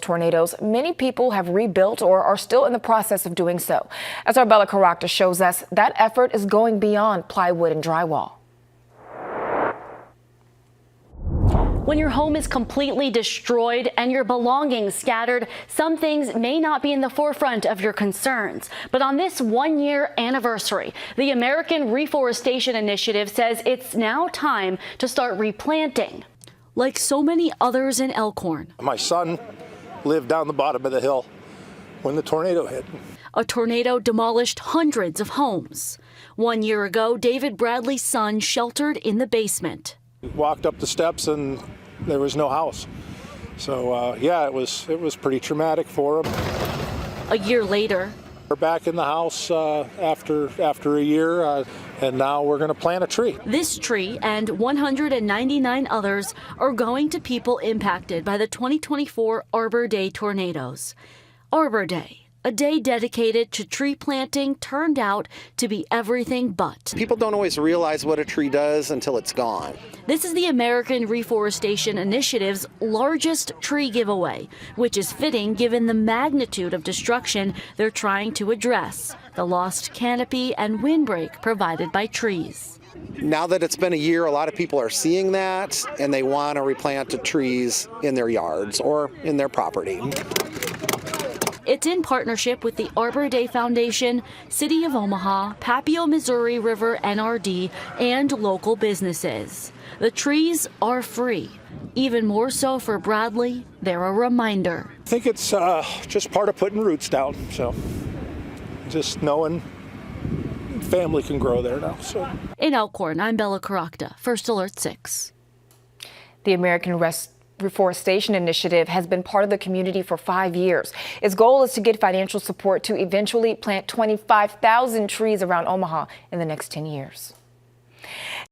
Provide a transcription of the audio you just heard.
tornadoes, many people have rebuilt or are still in the process of doing so. As our Bella Caracta shows us, that effort is going beyond plywood and drywall. When your home is completely destroyed and your belongings scattered, some things may not be in the forefront of your concerns. But on this one-year anniversary, the American Reforestation Initiative says it's now time to start replanting. Like so many others in Elkhorn. My son lived down the bottom of the hill when the tornado hit. A tornado demolished hundreds of homes. 1 year ago, David Bradley's son sheltered in the basement. We walked up the steps and there was no house. So yeah, it was pretty traumatic for him. A year later, we're back in the house after a year, and now we're going to plant a tree. This tree and 199 others are going to people impacted by the 2024 Arbor Day tornadoes. Arbor Day, a day dedicated to tree planting, turned out to be everything but. People don't always realize what a tree does until it's gone. This is the American Reforestation Initiative's largest tree giveaway, which is fitting given the magnitude of destruction they're trying to address, the lost canopy and windbreak provided by trees. Now that it's been a year, a lot of people are seeing that, and they want to replant the trees in their yards or in their property. It's in partnership with the Arbor Day Foundation, City of Omaha, Papio-Missouri River NRD, and local businesses. The trees are free. Even more so for Bradley, they're a reminder. I think it's just part of putting roots down. So just knowing family can grow there now. So. In Elkhorn, I'm Bella Caracta, First Alert 6. The American Reforestation Initiative has been part of the community for 5 years. Its goal is to get financial support to eventually plant 25,000 trees around Omaha in the next 10 years.